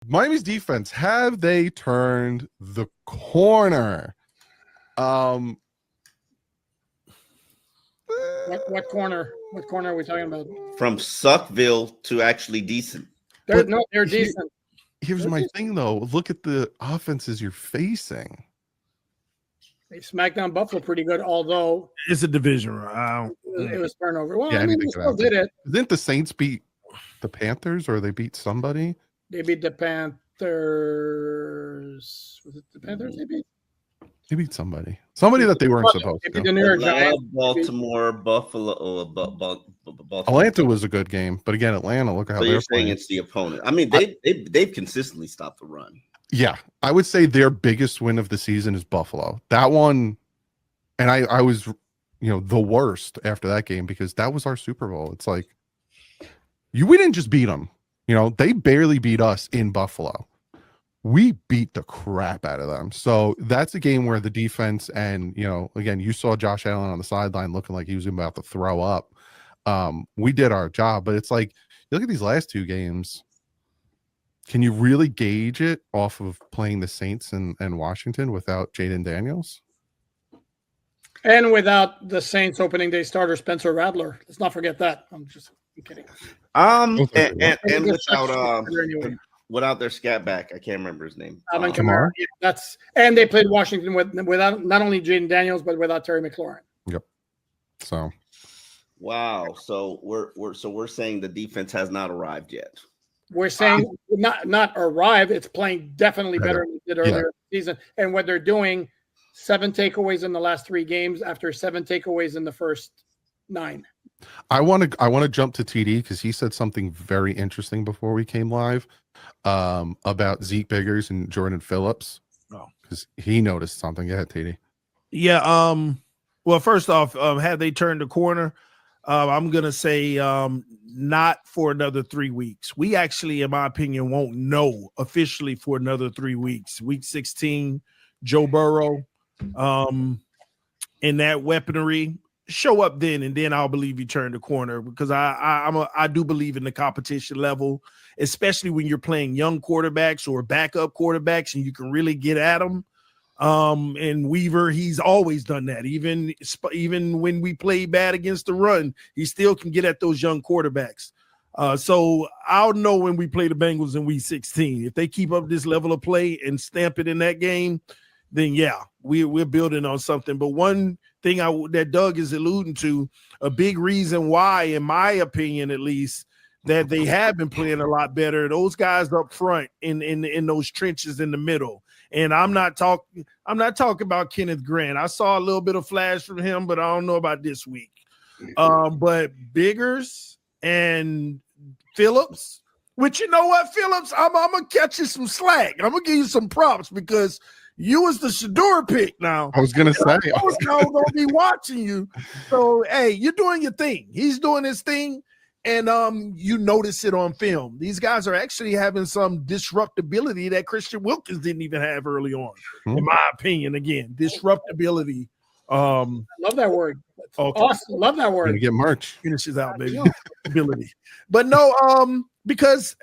Miami's defense, have they turned the corner? What corner? What corner are we talking about? From Suckville to actually decent. They're decent. Here's my thing, though. Look at the offenses you're facing. They smacked down Buffalo pretty good, although it's a division round. It was turnover. Well, Yeah, I mean, they still did it. Didn't the Saints beat the Panthers, or they beat somebody? They beat the Panthers. Was it the Panthers they beat? They beat somebody. Somebody that they weren't supposed They to. beat the New York Giants. Baltimore, Buffalo. Baltimore. Atlanta was a good game, but again, Atlanta, look at how So they're you're saying playing. it's the opponent. I mean, they've consistently stopped the run. Yeah, I would say their biggest win of the season is Buffalo. That one, and I was, the worst after that game because that was our Super Bowl. It's like, we didn't just beat them. They barely beat us in Buffalo. We beat the crap out of them. So that's a game where the defense and, again, you saw Josh Allen on the sideline looking like he was about to throw up. We did our job, but it's like, you look at these last two games. Can you really gauge it off of playing the Saints and Washington without Jaden Daniels? And without the Saints opening day starter, Spencer Rattler. Let's not forget that. I'm kidding. And without their scat back, I can't remember his name. Alvin Kamara. Yeah, and they played Washington without not only Jaden Daniels but without Terry McLaurin. Yep. So. Wow. So we're saying the defense has not arrived yet. We're saying not arrive. It's playing definitely better than it did earlier in the season. And what they're doing, 7 takeaways in the last 3 games after 7 takeaways in the first 9. I want to jump to TD because he said something very interesting before we came live about Zeke Biggers and Jordan Phillips. Oh, because he noticed something. Go ahead, TD. Yeah. Well, first off, had they turned the corner? I'm gonna say not for another 3 weeks. We actually, in my opinion, won't know officially for another 3 weeks. Week 16, Joe Burrow, and that weaponry show up then, and then I'll believe you turned the corner because I do believe in the competition level, especially when you're playing young quarterbacks or backup quarterbacks, and you can really get at them. And Weaver, he's always done that. Even when we play bad against the run, he still can get at those young quarterbacks. So I'll know when we play the Bengals in week 16. If they keep up this level of play and stamp it in that game, then yeah, we're building on something. But one thing that Doug is alluding to, a big reason why, in my opinion at least, that they have been playing a lot better, those guys up front in those trenches in the middle. And I'm not talking about Kenneth Grant. I saw a little bit of flash from him, but I don't know about this week. But Biggers and Phillips, which, you know what, Phillips, I'm gonna catch you some slack. I'm gonna give you some props because you was the Shador pick. Now I was gonna say I was gonna be watching you. So hey, you're doing your thing. He's doing his thing. And you notice it on film. These guys are actually having some disruptability that Christian Wilkins didn't even have early on, in my opinion. Again, disruptability. Love that word. Okay. Awesome. Love that word. Gonna get merch. Finishes out, baby. Ability. But no, because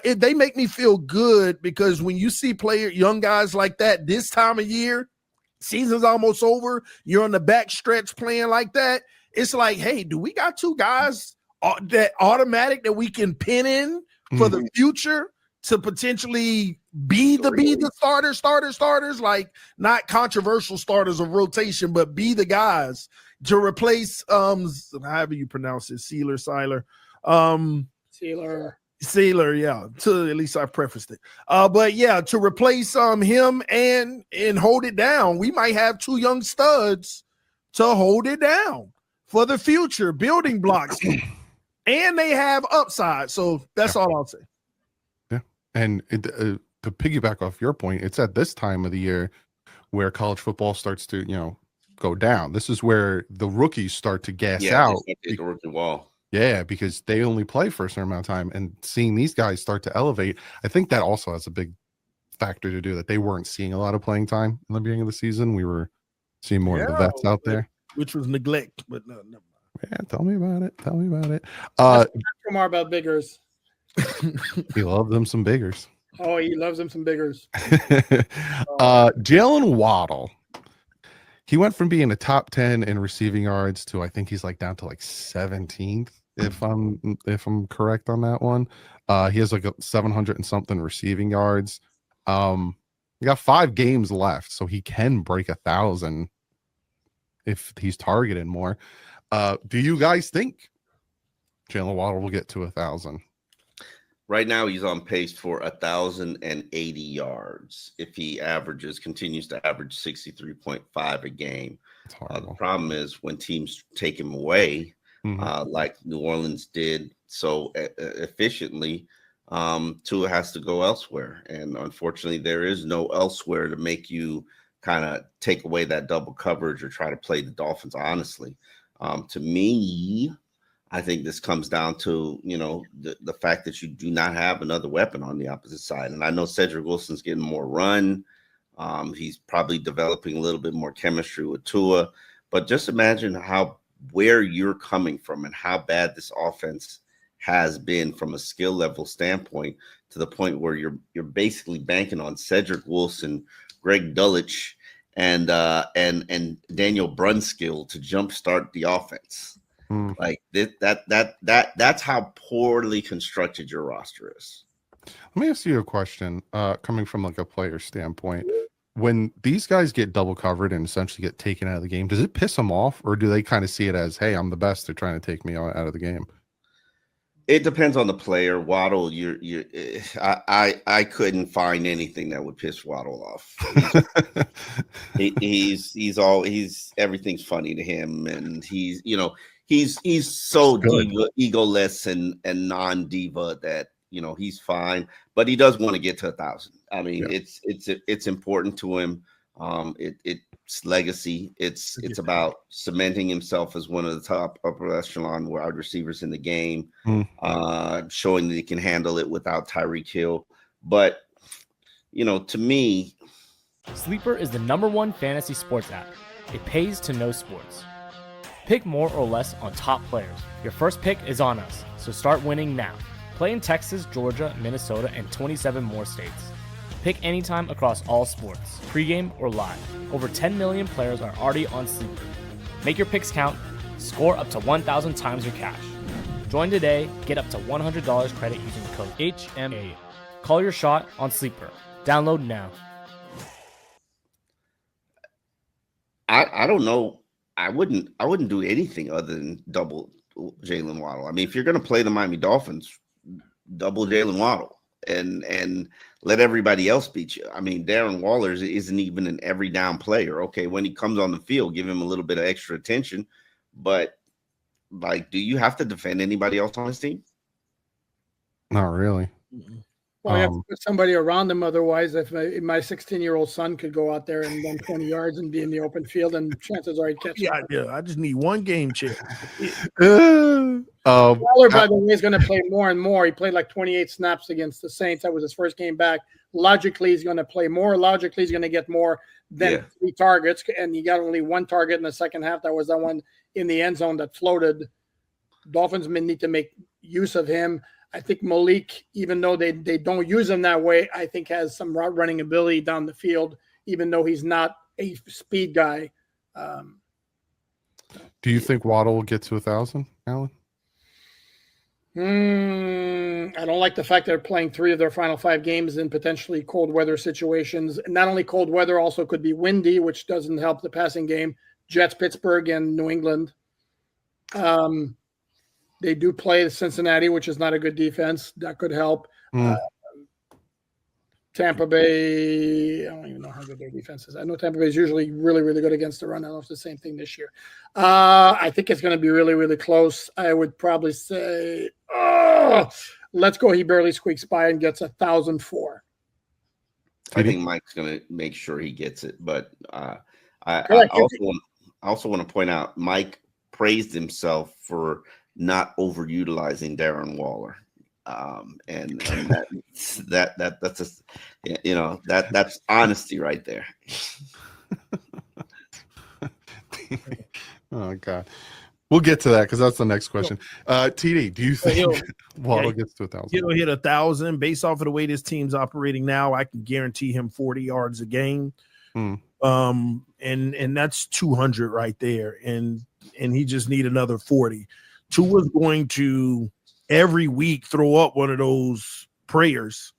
they make me feel good because when you see young guys like that this time of year, season's almost over, you're on the back stretch playing like that. It's like, hey, do we got 2 guys that automatic that we can pin in for the future to potentially be the starters, like not controversial starters of rotation, but be the guys to replace however you pronounce it, Sealer, yeah. To at least I prefaced it. But yeah, to replace him and hold it down. We might have 2 young studs to hold it down for the future, building blocks. And they have upside. So that's all I'll say. Yeah. And to piggyback off your point, it's at this time of the year where college football starts to, go down. This is where the rookies start to gas out. The rookie wall. Yeah, because they only play for a certain amount of time. And seeing these guys start to elevate, I think that also has a big factor to do that they weren't seeing a lot of playing time in the beginning of the season. We were seeing more of the vets out there. Which was neglect, but no, never mind. Yeah, tell me about it. More about Biggers. He loved them some Biggers. Oh, he loves him some biggers. Jalen Waddle. He went from being a top 10 in receiving yards to I think he's like down to like 17th, if I'm correct on that one. He has like 700 and something receiving yards. He got 5 games left, so he can break 1,000 if he's targeted more. Do you guys think Jalen Waddle will get to 1,000? Right now, he's on pace for 1,080 yards. If he continues to average 63.5 a game. The problem is when teams take him away, like New Orleans did so efficiently, Tua has to go elsewhere. And unfortunately, there is no elsewhere to make you kind of take away that double coverage or try to play the Dolphins honestly. To me, I think this comes down to, the fact that you do not have another weapon on the opposite side. And I know Cedric Wilson's getting more run. He's probably developing a little bit more chemistry with Tua. But just imagine where you're coming from and how bad this offense has been from a skill level standpoint, to the point where you're basically banking on Cedric Wilson, Greg Dulcich, and Daniel Brunskill to jumpstart the offense. Like that's how poorly constructed your roster is. Let me ask you a question, coming from like a player standpoint. When these guys get double covered and essentially get taken out of the game, does it piss them off, or do they kind of see it as, hey, I'm the best, they're trying to take me out of the game? It depends on the player. Waddle, I couldn't find anything that would piss Waddle off. He's everything's funny to him, and he's so egoless and non-diva that he's fine, but he does want to get to 1,000. I mean, it's important to him. It's legacy. It's about cementing himself as one of the top upper echelon wide receivers in the game, showing that he can handle it without Tyreek Hill. But to me, Sleeper is the #1 fantasy sports app. It pays to know sports. Pick more or less on top players. Your first pick is on us, so start winning now. Play in Texas, Georgia, Minnesota, and 27 more states. Pick anytime across all sports, pregame or live. Over 10 million players are already on Sleeper. Make your picks count. Score up to 1,000 times your cash. Join today. Get up to $100 credit using the code HMA. Call your shot on Sleeper. Download now. I don't know. I wouldn't do anything other than double Jalen Waddle. I mean, if you're going to play the Miami Dolphins, double Jalen Waddle and let everybody else beat you. I mean, Darren Waller isn't even an every down player. Okay, when he comes on the field, give him a little bit of extra attention. But, do you have to defend anybody else on his team? Not really. Well, you have to put somebody around him. Otherwise, if my 16-year-old son could go out there and run 20 yards and be in the open field, and chances are he'd catch him. Yeah. I just need one game check. Waller, by the way, is going to play more and more. He played like 28 snaps against the Saints. That was his first game back. Logically, he's going to play more. Logically, he's going to get more than 3 targets, and he got only 1 target in the second half. That was that one in the end zone that floated. Dolphins may need to make use of him. I think Malik, even though they don't use him that way, I think has some route running ability down the field, even though he's not a speed guy. Do you think Waddle will get to 1,000, Alan? I don't like the fact that they're playing 3 of their final 5 games in potentially cold weather situations. Not only cold weather, also could be windy, which doesn't help the passing game. Jets, Pittsburgh, and New England. They do play Cincinnati, which is not a good defense. That could help. Tampa Bay, I don't even know how good their defense is. I know Tampa Bay is usually really, really good against the run. I don't know if it's the same thing this year. I think it's going to be really, really close. I would probably say, let's go. He barely squeaks by and gets 1,004. I think Mike's going to make sure he gets it. But I also want to point out, Mike praised himself for not overutilizing Darren Waller. And that's just, that's honesty right there. Oh God. We'll get to that because that's the next question. TD, do you think Waddle gets to 1,000? He'll hit 1,000 based off of the way this team's operating now. I can guarantee him 40 yards a game. And that's 200 right there. And he just need another 40. Tua's going to every week throw up one of those prayers.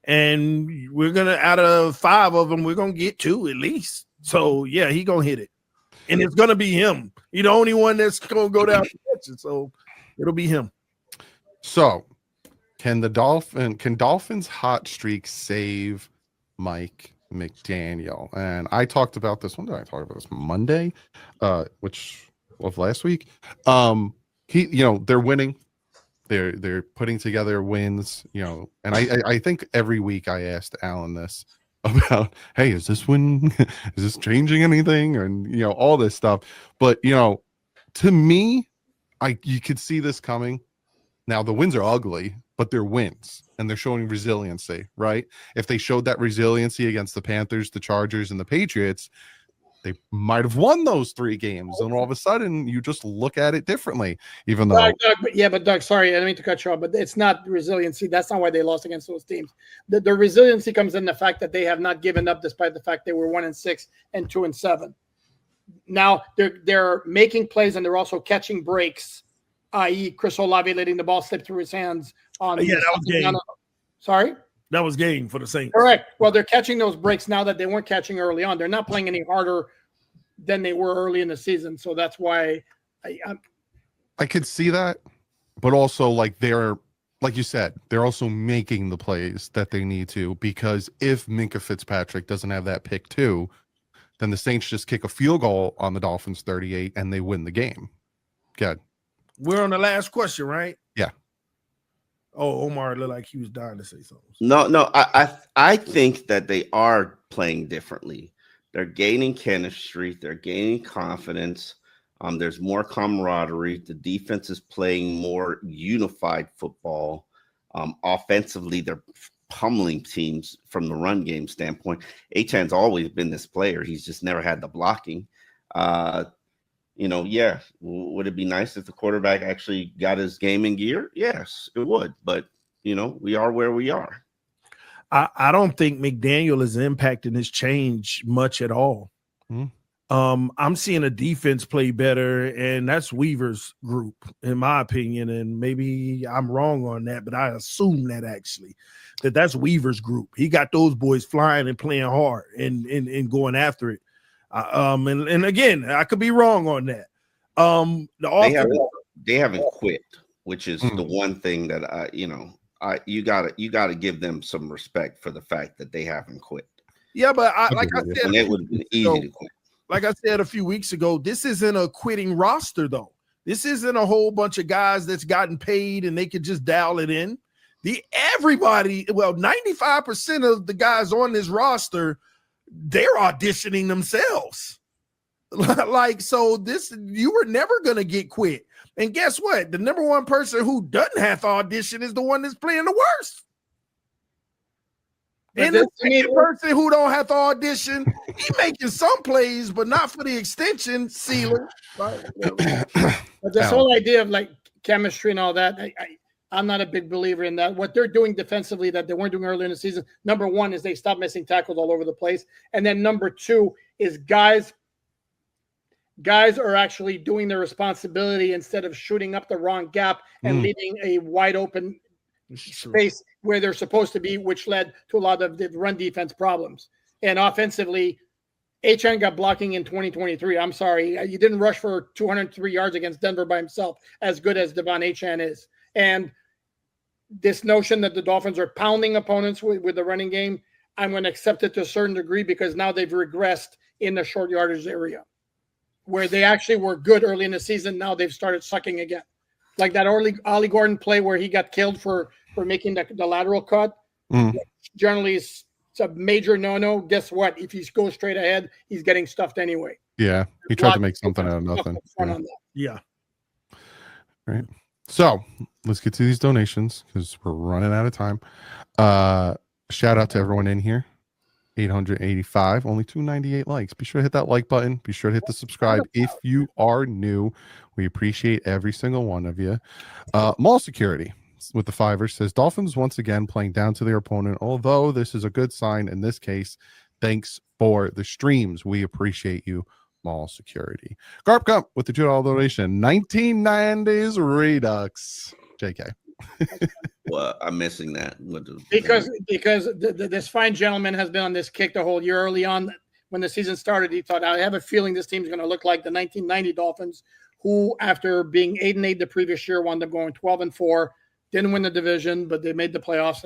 And we're going to, out of 5 of them, we're going to get 2 at least. So, yeah, he going to hit it. And it's going to be him. He's the only one that's going to go down the catch. So it'll be him. So can Dolphins hot streak save Mike McDaniel? And I talked about this. When did I talk about this? Monday, which of last week. They're winning. They're putting together wins, and I think every week I asked Alan this about, hey, is this changing anything? And all this stuff. But to me, you could see this coming. Now the wins are ugly, but they're wins and they're showing resiliency, right? If they showed that resiliency against the Panthers, the Chargers, and the Patriots, they might have won those 3 games, and all of a sudden you just look at it differently. Even though, Doug, sorry, I didn't mean to cut you off, but it's not resiliency. That's not why they lost against those teams. The resiliency comes in the fact that they have not given up, despite the fact they were 1-6 and 2-7. Now they're making plays and they're also catching breaks, i.e., Chris Olave letting the ball slip through his hands. That was game. Sorry. That was game for the Saints. Correct. Well, they're catching those breaks now that they weren't catching early on. They're not playing any harder than they were early in the season. So that's why I could see that. But also, like you said, they're also making the plays that they need to, because if Minkah Fitzpatrick doesn't have that pick too, then the Saints just kick a field goal on the Dolphins 38 and they win the game. Good. We're on the last question, right? Yeah. Oh, Omar looked like he was dying to say something. No, I think that they are playing differently. They're gaining chemistry. They're gaining confidence. There's more camaraderie. The defense is playing more unified football. Offensively, they're pummeling teams from the run game standpoint. Achan's always been this player. He's just never had the blocking. Would it be nice if the quarterback actually got his game in gear? Yes, it would. But, we are where we are. I don't think McDaniel is impacting this change much at all. I'm seeing a defense play better, and that's Weaver's group, in my opinion. And maybe I'm wrong on that, but I assume that actually that's Weaver's group. He got those boys flying and playing hard and going after it. And again, I could be wrong on that. They haven't quit, which is the one thing that you gotta give them some respect for the fact that they haven't quit. Yeah, but like I said, and it would have been easy to quit. Like I said a few weeks ago, this isn't a quitting roster, though. This isn't a whole bunch of guys that's gotten paid and they could just dial it in. 95% of the guys on this roster, they're auditioning themselves. You were never going to get quit. And guess what? The number one person who doesn't have to audition is the one that's playing the worst. And the second person who don't have to audition, he making some plays, but not for the extension ceiling. But this whole idea of like chemistry and all that, I'm not a big believer in that. What they're doing defensively that they weren't doing earlier in the season, number one is they stopped missing tackles all over the place. And then number two is guys are actually doing their responsibility instead of shooting up the wrong gap and leaving a wide open space where they're supposed to be, which led to a lot of the run defense problems. And offensively, Achan got blocking in 2023. I'm sorry. You didn't rush for 203 yards against Denver by himself, as good as Devon Achan is. And this notion that the Dolphins are pounding opponents with the running game, I'm going to accept it to a certain degree because now they've regressed in the short yardage area where they actually were good early in the season. Now they've started sucking again. Like that early Ollie Gordon play where he got killed for making the lateral cut. Generally, it's a major no-no. Guess what? If he goes straight ahead, he's getting stuffed anyway. Yeah, he tried to make something out of nothing. Yeah. Right. So let's get to these donations because we're running out of time. Shout out to everyone in here. 885, only 298 likes. Be sure to hit that like button. Be sure to hit the subscribe if you are new. We appreciate every single one of you. Mall Security with the $5 says Dolphins once again playing down to their opponent, although this is a good sign in this case. Thanks for the streams. We appreciate you, Mall Security. Garp Gump with the $2 donation. 1990s Redux. JK. Well, I'm missing that. Because this fine gentleman has been on this kick the whole year. Early on, when the season started, he thought, I have a feeling this team's going to look like the 1990 Dolphins, who, after being 8-8 the previous year, wound up going 12-4, didn't win the division, but they made the playoffs.